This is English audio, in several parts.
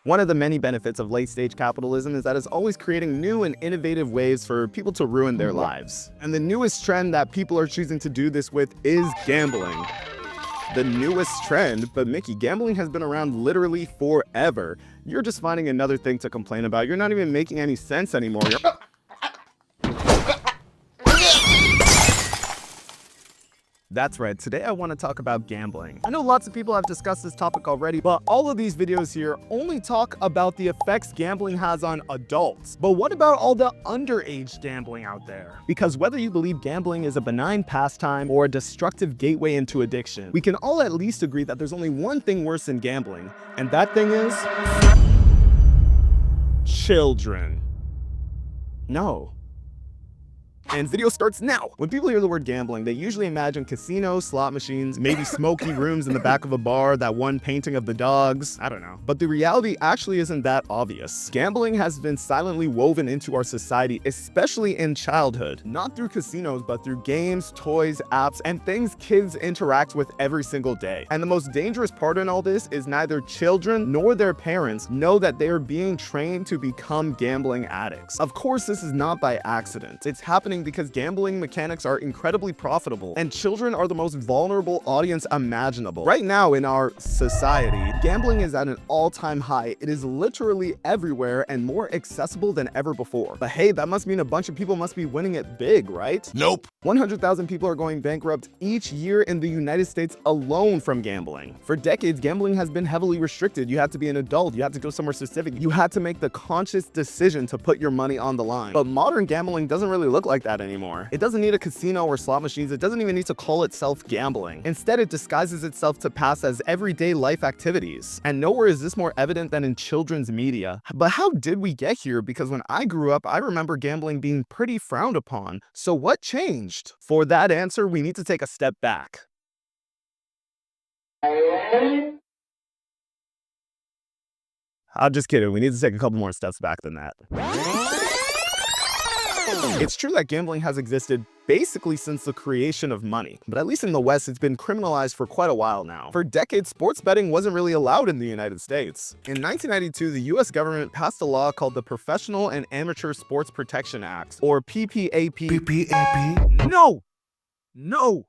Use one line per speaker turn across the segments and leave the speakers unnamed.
One of the many benefits of late-stage capitalism is that it's always creating new and innovative ways for people to ruin their lives. And the newest trend that people are choosing to do this with is gambling. The newest trend, but Mickey, gambling has been around literally forever. You're just finding another thing to complain about. You're not even making any sense anymore. That's right, today I want to talk about gambling. I know lots of people have discussed this topic already, but all of these videos here only talk about the effects gambling has on adults. But what about all the underage gambling out there? Because whether you believe gambling is a benign pastime or a destructive gateway into addiction, we can all at least agree that there's only one thing worse than gambling, and that thing is children. No. And video starts now. When people hear the word gambling, they usually imagine casinos, slot machines, maybe smoky rooms in the back of a bar, that one painting of the dogs, I don't know. But the reality actually isn't that obvious. Gambling has been silently woven into our society, especially in childhood. Not through casinos, but through games, toys, apps, and things kids interact with every single day. And the most dangerous part in all this is neither children nor their parents know that they are being trained to become gambling addicts. Of course, this is not by accident. It's happening because gambling mechanics are incredibly profitable, and children are the most vulnerable audience imaginable. Right now in our society, gambling is at an all-time high. It is literally everywhere and more accessible than ever before. But hey, that must mean a bunch of people must be winning it big, right?
Nope.
100,000 people are going bankrupt each year in the United States alone from gambling. For decades, gambling has been heavily restricted. You had to be an adult, you had to go somewhere specific, you had to make the conscious decision to put your money on the line. But modern gambling doesn't really look like that anymore. It doesn't need a casino or slot machines. It doesn't even need to call itself gambling. Instead, it disguises itself to pass as everyday life activities. And nowhere is this more evident than in children's media. But how did we get here? Because when I grew up, I remember gambling being pretty frowned upon. So what changed? For that answer, we need to take a step back. I'm just kidding. We need to take a couple more steps back than that. It's true that gambling has existed basically since the creation of money, but at least in the West, it's been criminalized for quite a while now. For decades, sports betting wasn't really allowed in the United States. In 1992, the US government passed a law called the Professional and Amateur Sports Protection Act, or PPAP.
PPAP?
No!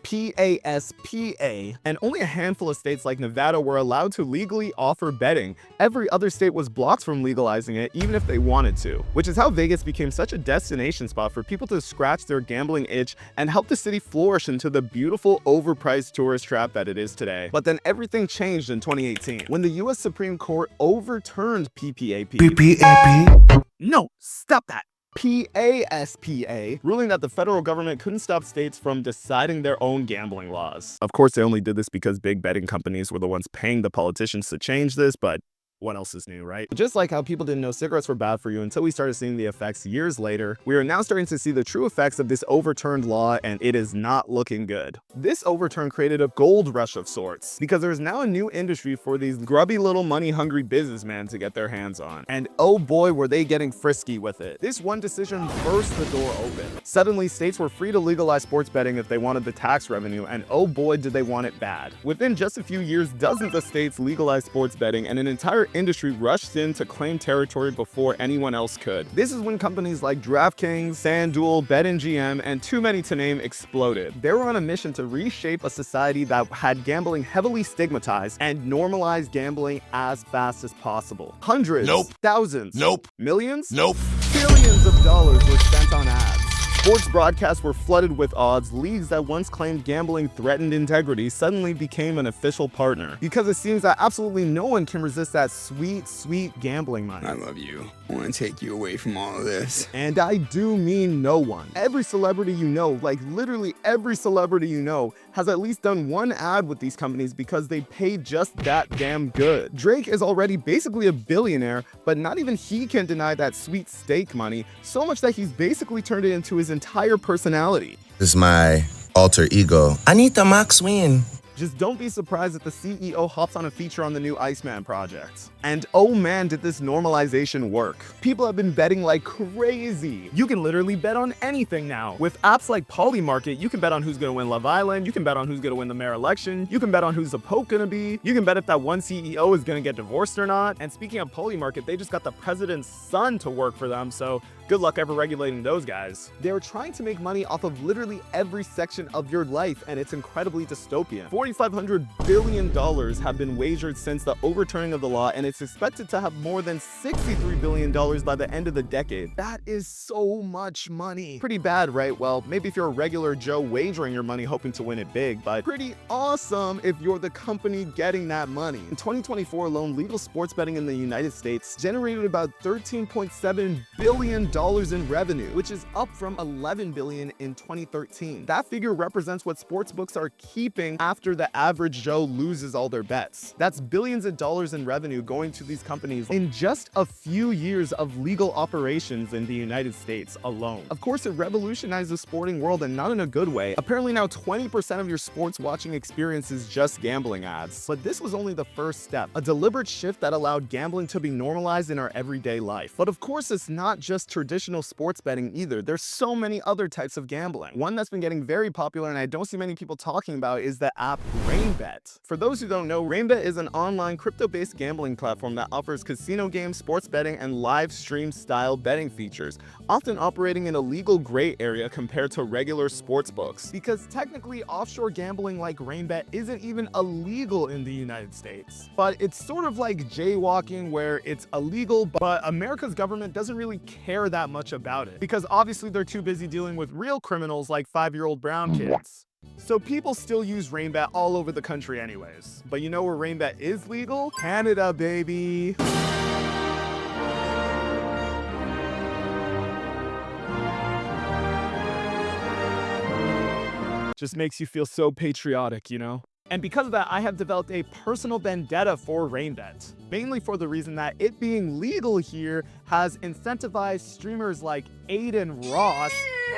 PASPA, and only a handful of states like Nevada were allowed to legally offer betting. Every other state was blocked from legalizing it, even if they wanted to, which is how Vegas became such a destination spot for people to scratch their gambling itch and help the city flourish into the beautiful, overpriced tourist trap that it is today. But then everything changed in 2018, when the US Supreme Court overturned PPAP.
PPAP?
No, stop that! PASPA, ruling that the federal government couldn't stop states from deciding their own gambling laws. Of course, they only did this because big betting companies were the ones paying the politicians to change this, but what else is new, right? Just like how people didn't know cigarettes were bad for you until we started seeing the effects years later, we are now starting to see the true effects of this overturned law, and it is not looking good. This overturn created a gold rush of sorts, because there's now a new industry for these grubby little money-hungry businessmen to get their hands on. And oh boy, were they getting frisky with it. This one decision burst the door open. Suddenly, states were free to legalize sports betting if they wanted the tax revenue, and oh boy, did they want it bad. Within just a few years, dozens of states legalized sports betting, and an entire industry rushed in to claim territory before anyone else could. This is when companies like DraftKings, FanDuel, BetMGM, and too many to name exploded. They were on a mission to reshape a society that had gambling heavily stigmatized and normalize gambling as fast as possible. Hundreds,
Nope.
thousands,
Nope.
millions,
Nope.
billions of dollars were spent on ads. Sports broadcasts were flooded with odds. Leagues that once claimed gambling threatened integrity suddenly became an official partner. Because it seems that absolutely no one can resist that sweet, sweet gambling money.
I love you. I want to take you away from all of this.
And I do mean no one. Every celebrity you know, like literally every celebrity you know, has at least done one ad with these companies because they pay just that damn good. Drake is already basically a billionaire, but not even he can deny that sweet steak money, so much that he's basically turned it into his entire personality.
This is my alter ego. Anita Max Win.
Just don't be surprised if the CEO hops on a feature on the new Iceman project. And oh man, did this normalization work. People have been betting like crazy. You can literally bet on anything now. With apps like Polymarket, you can bet on who's gonna win Love Island, you can bet on who's gonna win the mayor election, you can bet on who's the Pope gonna be, you can bet if that one CEO is gonna get divorced or not. And speaking of Polymarket, they just got the president's son to work for them, so good luck ever regulating those guys. They're trying to make money off of literally every section of your life, and it's incredibly dystopian. $4,500 billion have been wagered since the overturning of the law, and it's expected to have more than $63 billion by the end of the decade. That is so much money. Pretty bad, right? Well, maybe if you're a regular Joe wagering your money hoping to win it big, but pretty awesome if you're the company getting that money. In 2024 alone, legal sports betting in the United States generated about $13.7 billion in revenue, which is up from $11 billion in 2013. That figure represents what sportsbooks are keeping after the average Joe loses all their bets. That's billions of dollars in revenue going to these companies in just a few years of legal operations in the United States alone. Of course, it revolutionized the sporting world, and not in a good way. Apparently now 20% of your sports watching experience is just gambling ads. But this was only the first step, a deliberate shift that allowed gambling to be normalized in our everyday life. But of course, it's not just traditional sports betting either. There's so many other types of gambling. One that's been getting very popular and I don't see many people talking about is the app Rainbet. For those who don't know, Rainbet is an online crypto-based gambling platform that offers casino games, sports betting, and live stream style betting features, often operating in a legal gray area compared to regular sports books. Because technically offshore gambling like Rainbet isn't even illegal in the United States. But it's sort of like jaywalking, where it's illegal, but America's government doesn't really care that much about it, because obviously they're too busy dealing with real criminals like 5-year-old brown kids. So people still use Rainbet all over the country anyways. But you know where Rainbet is legal? Canada, baby! Just makes you feel so patriotic, you know? And because of that, I have developed a personal vendetta for Rainbet. Mainly for the reason that it being legal here has incentivized streamers like Aiden Ross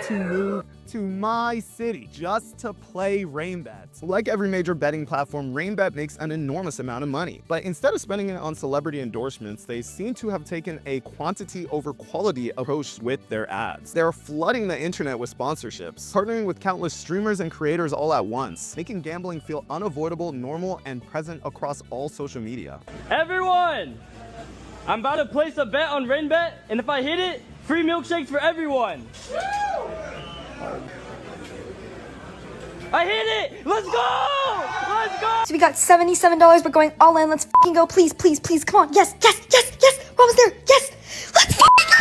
to move to my city just to play Rainbet. Like every major betting platform, Rainbet makes an enormous amount of money. But instead of spending it on celebrity endorsements, they seem to have taken a quantity over quality approach with their ads. They're flooding the internet with sponsorships, partnering with countless streamers and creators all at once, making gambling feel unavoidable, normal, and present across all social media.
Everyone! I'm about to place a bet on Rainbet, and if I hit it, free milkshakes for everyone! I hit it! Let's go! Let's go!
So we got $77. We're going all in. Let's fucking go. Please, please, please. Come on. Yes, yes, yes, yes. We're almost there. Yes. Let's fucking go.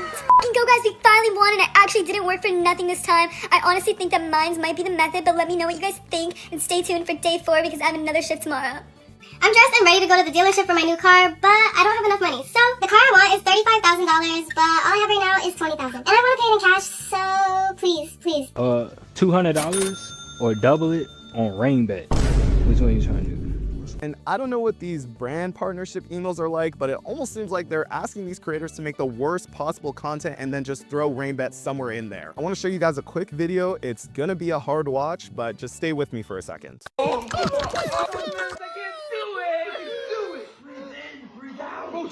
Let's fucking go, guys. We finally won, and it actually didn't work for nothing this time. I honestly think that mines might be the method, but let me know what you guys think, and stay tuned for day 4 because I have another shift tomorrow. I'm dressed and ready to go to the dealership for my new car, but I don't have enough money. So the car I want is $35,000, but all I have right now is $20,000. And I want to pay it in cash, so please, please.
$200 or double it on Rainbet. Which one are you trying to do?
And I don't know what these brand partnership emails are like, but it almost seems like they're asking these creators to make the worst possible content and then just throw Rainbet somewhere in there. I want to show you guys a quick video. It's gonna be a hard watch, but just stay with me for a second.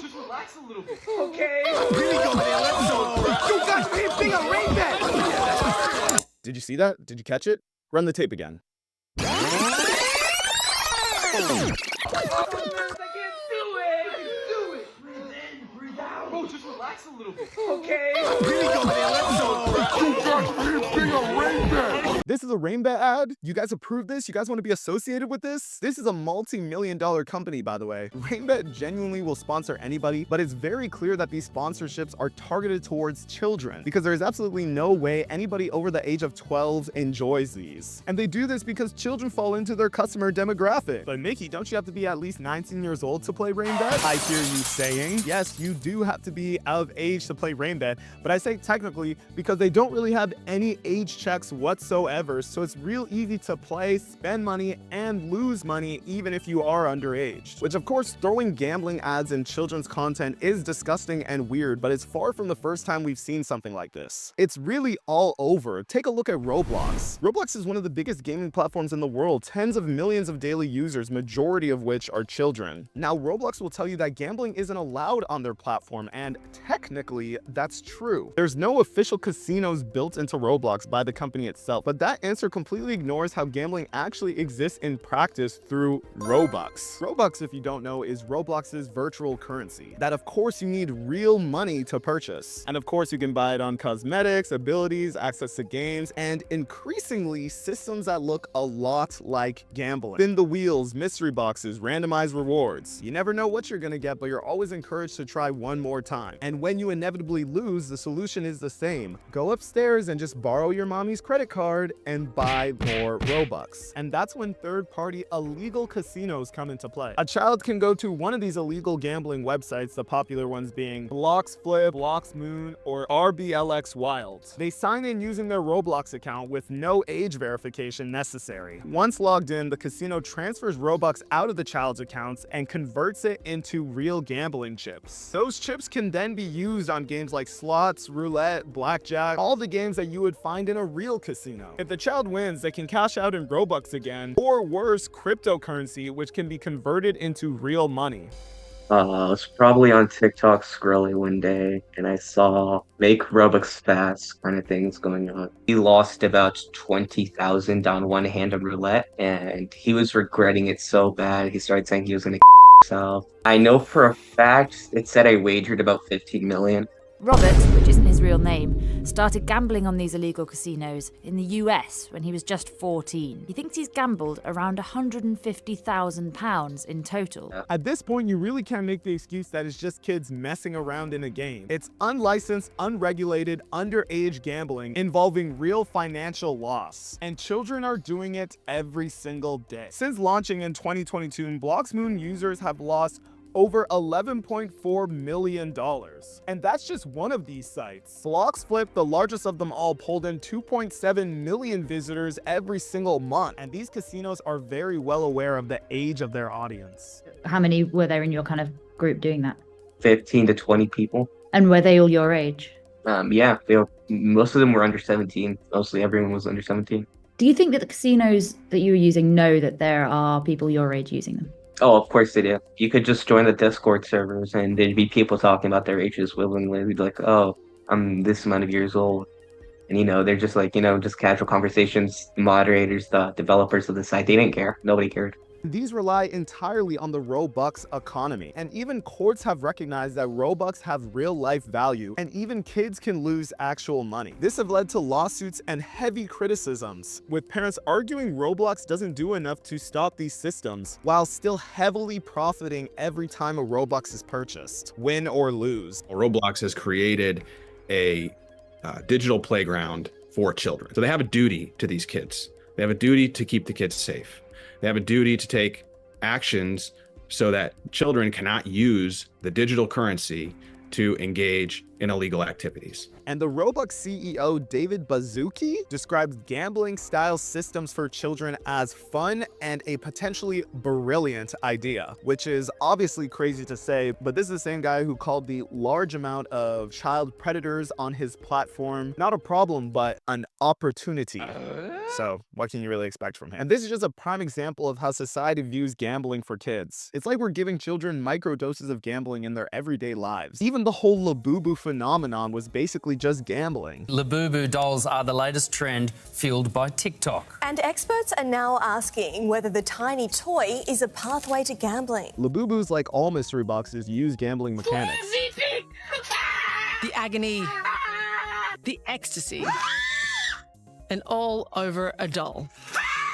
Just relax a little bit. Okay.
Here we go, man. Let's go. You guys are hitting big on Rainbet.
Did you see that? Did you catch it? Run the tape again.
I can't do it. Breathe in, breathe out. Bro, just relax a little bit. Okay.
Here we go, man. Let's go. You guys are hitting big on Rainbet.
This is a Rainbet ad? You guys approve this? You guys want to be associated with this? This is a multi-million-dollar company, by the way. Rainbet genuinely will sponsor anybody, but it's very clear that these sponsorships are targeted towards children, because there is absolutely no way anybody over the age of 12 enjoys these. And they do this because children fall into their customer demographic. But Mickey, don't you have to be at least 19 years old to play Rainbet? I hear you saying. Yes, you do have to be of age to play Rainbet, but I say technically because they don't really have any age checks whatsoever servers, so it's real easy to play, spend money, and lose money even if you are underage. Which of course, throwing gambling ads in children's content is disgusting and weird, but it's far from the first time we've seen something like this. It's really all over. Take a look at Roblox. Roblox is one of the biggest gaming platforms in the world, tens of millions of daily users, majority of which are children. Now, Roblox will tell you that gambling isn't allowed on their platform, and technically, that's true. There's no official casinos built into Roblox by the company itself, but that answer completely ignores how gambling actually exists in practice through Robux. Robux, if you don't know, is Roblox's virtual currency that of course you need real money to purchase. And of course you can buy it on cosmetics, abilities, access to games, and increasingly systems that look a lot like gambling. Spin the wheels, mystery boxes, randomized rewards. You never know what you're gonna get, but you're always encouraged to try one more time. And when you inevitably lose, the solution is the same. Go upstairs and just borrow your mommy's credit card and buy more Robux. And that's when third-party illegal casinos come into play. A child can go to one of these illegal gambling websites, the popular ones being Blox Flip, Blox Moon, or RBLX Wild. They sign in using their Roblox account with no age verification necessary. Once logged in, the casino transfers Robux out of the child's accounts and converts it into real gambling chips. Those chips can then be used on games like slots, roulette, blackjack, all the games that you would find in a real casino. If the child wins, they can cash out in Robux again, or worse, cryptocurrency, which can be converted into real money.
I was probably on TikTok scrolling one day and I saw make Robux fast kind of things going on. He lost about 20,000 on one hand of roulette and he was regretting it so bad. He started saying he was gonna himself. I know for a fact it said I wagered about 15 million.
Robert, which isn't his real name, started gambling on these illegal casinos in the US when he was just 14. He thinks he's gambled around £150,000 in total.
At this point, you really can't make the excuse that it's just kids messing around in a game. It's unlicensed, unregulated, underage gambling involving real financial loss. And children are doing it every single day. Since launching in 2022, Blox Moon users have lost over $11.4 million. And that's just one of these sites. Blox Flip, the largest of them all, pulled in 2.7 million visitors every single month. And these casinos are very well aware of the age of their audience.
How many were there in your kind of group doing that?
15 to 20 people.
And were they all your age?
Yeah, most of them were under 17. Mostly everyone was under 17.
Do you think that the casinos that you were using know that there are people your age using them?
Oh, of course they do. You could just join the Discord servers and there'd be people talking about their ages willingly. We'd be like, oh, I'm this amount of years old. And, they're just like, just casual conversations. The moderators, the developers of the site, they didn't care. Nobody cared.
These rely entirely on the Robux economy, and even courts have recognized that Robux have real-life value, and even kids can lose actual money. This has led to lawsuits and heavy criticisms, with parents arguing Roblox doesn't do enough to stop these systems, while still heavily profiting every time a Robux is purchased, win or lose.
Roblox has created a digital playground for children. So they have a duty to these kids. They have a duty to keep the kids safe. They have a duty to take actions so that children cannot use the digital currency to engage in illegal activities.
And the Roblox CEO, David Baszucki, describes gambling-style systems for children as fun and a potentially brilliant idea, which is obviously crazy to say, but this is the same guy who called the large amount of child predators on his platform not a problem, but an opportunity. So what can you really expect from him? And this is just a prime example of how society views gambling for kids. It's like we're giving children micro doses of gambling in their everyday lives. Even the whole Labubu phenomenon was basically just gambling.
Labubu dolls are the latest trend fueled by TikTok.
And experts are now asking whether the tiny toy is a pathway to gambling.
Labubus, like all mystery boxes, use gambling mechanics.
The agony, the ecstasy, and all over a doll.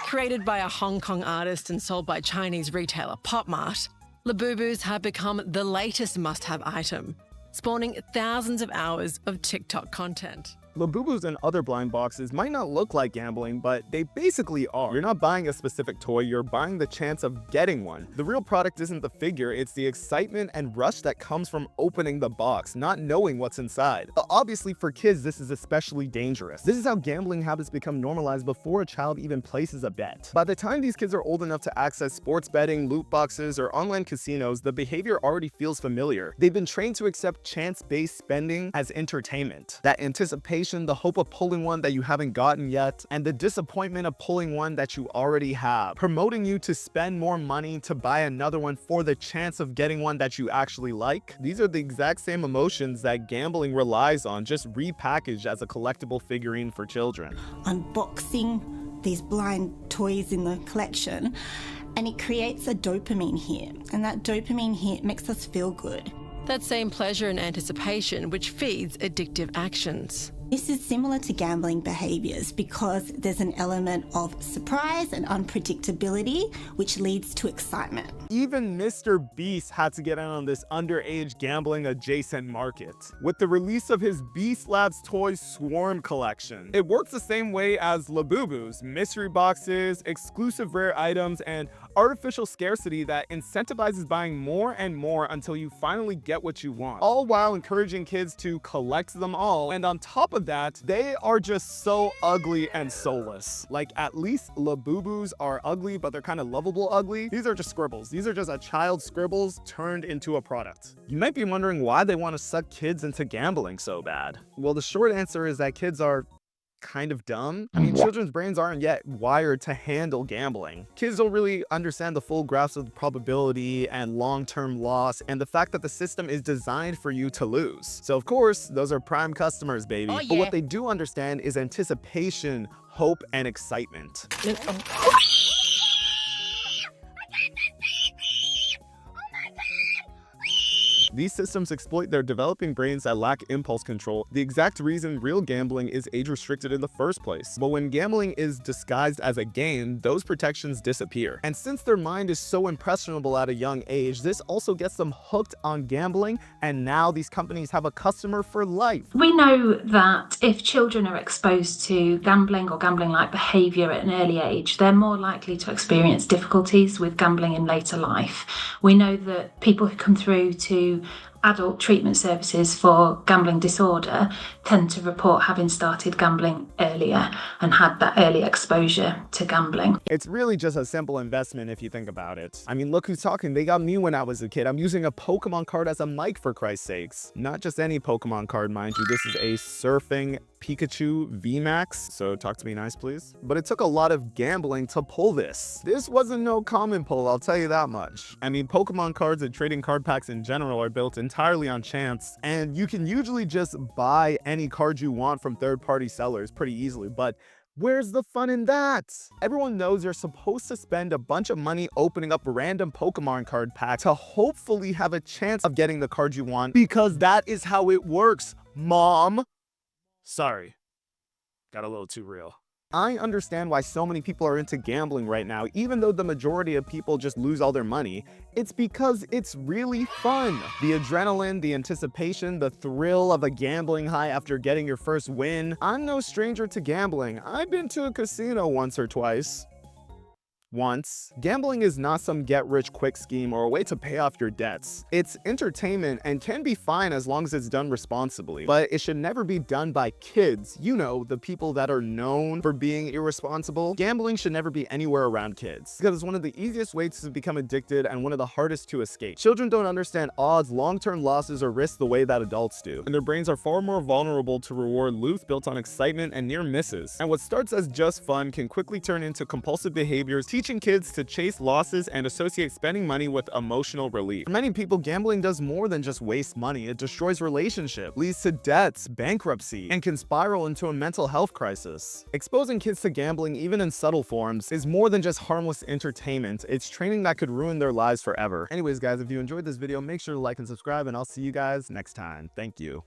Created by a Hong Kong artist and sold by Chinese retailer Pop Mart, Labubus have become the latest must-have item, spawning thousands of hours of TikTok content.
Labubus and other blind boxes might not look like gambling, but they basically are. You're not buying a specific toy, you're buying the chance of getting one. The real product isn't the figure, it's the excitement and rush that comes from opening the box, not knowing what's inside. But obviously for kids, this is especially dangerous. This is how gambling habits become normalized before a child even places a bet. By the time these kids are old enough to access sports betting, loot boxes, or online casinos, the behavior already feels familiar. They've been trained to accept chance-based spending as entertainment. That anticipation, the hope of pulling one that you haven't gotten yet, and the disappointment of pulling one that you already have, promoting you to spend more money to buy another one for the chance of getting one that you actually like. These are the exact same emotions that gambling relies on, just repackaged as a collectible figurine for children.
Unboxing these blind toys in the collection, and it creates a dopamine hit, and that dopamine hit makes us feel good.
That same pleasure and anticipation which feeds addictive actions.
This is similar to gambling behaviours because there's an element of surprise and unpredictability, which leads to excitement.
Even Mr.Beast had to get in on this underage gambling adjacent market with the release of his Beast Labs Toy Swarm collection. It works the same way as Labubu's, mystery boxes, exclusive rare items, and artificial scarcity that incentivizes buying more and more until you finally get what you want, all while encouraging kids to collect them all. And on top of that, they are just so ugly and soulless. Like, at least Labubus are ugly, but they're kind of lovable ugly. These are just scribbles. These are just a child's scribbles turned into a product. You might be wondering why they want to suck kids into gambling so bad. Well, the short answer is that kids are kind of dumb. I mean, children's brains aren't yet wired to handle gambling. Kids don't really understand the full grasp of the probability and long-term loss and the fact that the system is designed for you to lose. So of course, those are prime customers, baby. But what they do understand is anticipation, hope, and excitement. These systems exploit their developing brains that lack impulse control, the exact reason real gambling is age-restricted in the first place. But when gambling is disguised as a game, those protections disappear. And since their mind is so impressionable at a young age, this also gets them hooked on gambling, and now these companies have a customer for life.
We know that if children are exposed to gambling or gambling-like behaviour at an early age, they're more likely to experience difficulties with gambling in later life. We know that people who come through to adult treatment services for gambling disorder tend to report having started gambling earlier and had that early exposure to gambling.
It's really just a simple investment if you think about it. I mean, look who's talking. They got me when I was a kid. I'm using a Pokemon card as a mic, for Christ's sakes. Not just any Pokemon card, mind you. This is a Surfing Pikachu VMAX, so talk to me nice, please. But it took a lot of gambling to pull this. This wasn't no common pull, I'll tell you that much. I mean, Pokemon cards and trading card packs in general are built entirely on chance, and you can usually just buy any card you want from third-party sellers pretty easily, but where's the fun in that? Everyone knows you're supposed to spend a bunch of money opening up random Pokemon card packs to hopefully have a chance of getting the card you want, because that is how it works, Mom. Sorry, got a little too real. I understand why so many people are into gambling right now, even though the majority of people just lose all their money. It's because it's really fun. The adrenaline, the anticipation, the thrill of a gambling high after getting your first win. I'm no stranger to gambling. I've been to a casino once or twice. Gambling is not some get-rich-quick scheme or a way to pay off your debts. It's entertainment and can be fine as long as it's done responsibly, but it should never be done by kids. You know, the people that are known for being irresponsible. Gambling should never be anywhere around kids, because it's one of the easiest ways to become addicted and one of the hardest to escape. Children don't understand odds, long-term losses, or risks the way that adults do, and their brains are far more vulnerable to reward loops built on excitement and near misses. And what starts as just fun can quickly turn into compulsive behaviors, teaching kids to chase losses and associate spending money with emotional relief. For many people, gambling does more than just waste money. It destroys relationships, leads to debts, bankruptcy, and can spiral into a mental health crisis. Exposing kids to gambling, even in subtle forms, is more than just harmless entertainment. It's training that could ruin their lives forever. Anyways, guys, if you enjoyed this video, make sure to like and subscribe, and I'll see you guys next time. Thank you.